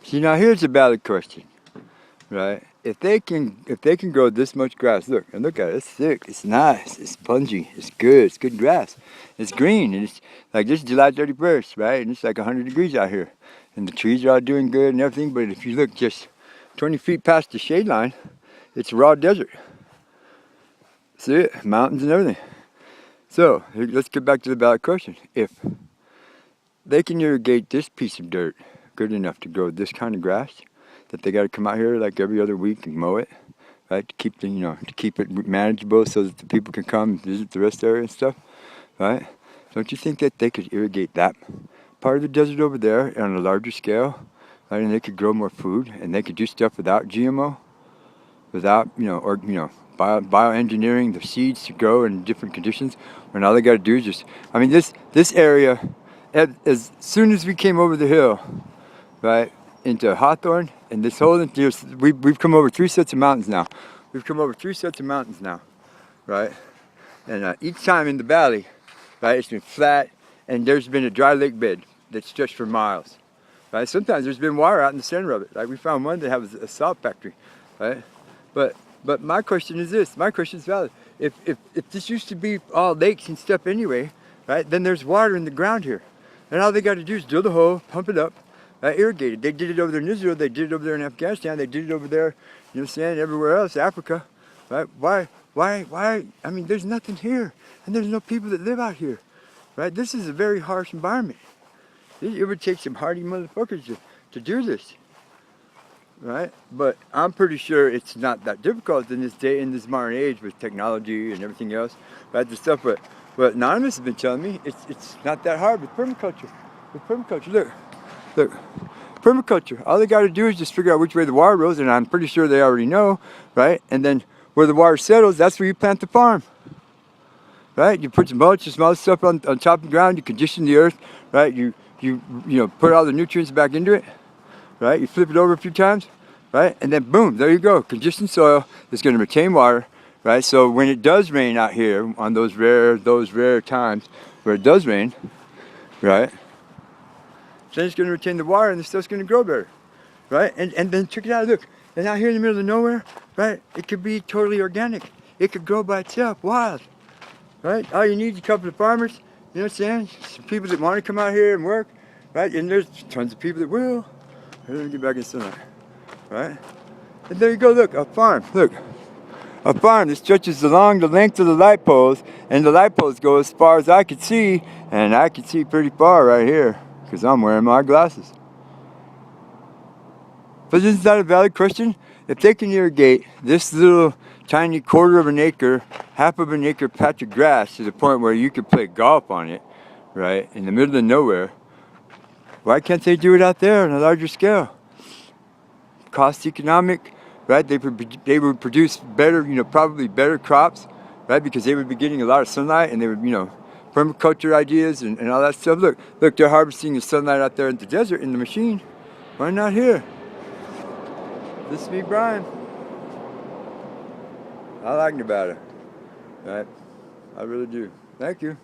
See, now here's a valid question, right? If they can grow this much grass, look at it, it's thick, it's nice, it's spongy, it's good grass, it's green, and it's like this is July 31st, right? And it's like 100 degrees out here, and the trees are all doing good and everything. But if you look just 20 feet past the shade line, it's raw desert. See it, mountains and everything. So let's get back to the valid question. If they can irrigate this piece of dirt good enough to grow this kind of grass, that they got to come out here like every other week and mow it, right? To keep the, to keep it manageable so that the people can come and visit the rest area and stuff, right? Don't you think that they could irrigate that part of the desert over there on a larger scale, right? And they could grow more food, and they could do stuff without GMO, without bioengineering the seeds to grow in different conditions. When all they got to do is just, I mean, this area, as soon as we came over the hill, right, into Hawthorn, and this whole, we've come over 3 sets of mountains now. We've come over 3 sets of mountains now, right? And each time in the valley, right, it's been flat, and there's been a dry lake bed that stretched for miles, right? Sometimes there's been water out in the center of it. Like we found one that has a salt factory, right? But my question is this. My question is valid. If this used to be all lakes and stuff anyway, right? Then there's water in the ground here, and all they got to do is drill the hole, pump it up, irrigated. They did it over there in Israel. They did it over there in Afghanistan. They did it over there, you know what I'm saying, everywhere else, Africa, right? Why? I mean, there's nothing here, and there's no people that live out here, right? This is a very harsh environment. It would take some hardy motherfuckers to do this, right? But I'm pretty sure it's not that difficult in this day, in this modern age with technology and everything else, right? The stuff, but what Anonymous has been telling me, it's not that hard with permaculture. With permaculture, look, permaculture. All they got to do is just figure out which way the water goes, and I'm pretty sure they already know, right? And then where the water settles, that's where you plant the farm, right? You put some mulch, some other stuff on top of the ground. You condition the earth, right? You put all the nutrients back into it, right? You flip it over a few times, right? And then boom, there you go. Conditioned soil is going to retain water, right? So when it does rain out here on those rare times where it does rain, right? Then it's going to retain the water and the stuff's going to grow better, right? And then check it out, look. And out here in the middle of nowhere, right? It could be totally organic. It could grow by itself, wild, right? All you need is a couple of farmers, you know what I'm saying? Some people that want to come out here and work, right? And there's tons of people that will. Let me get back in sunlight, right? And there you go, look, a farm, look. A farm that stretches along the length of the light poles, and the light poles go as far as I could see, and I can see pretty far right here, because I'm wearing my glasses. But isn't that a valid question? If they can irrigate this little tiny quarter of an acre, half of an acre patch of grass to the point where you could play golf on it, right, in the middle of nowhere, why can't they do it out there on a larger scale? Cost economic, right? They would produce better, probably better crops, right? Because they would be getting a lot of sunlight, and they would, permaculture ideas and all that stuff. Look, they're harvesting the sunlight out there in the desert in the machine. Why not here? This is me, Brian. I like Nevada, right? I really do. Thank you.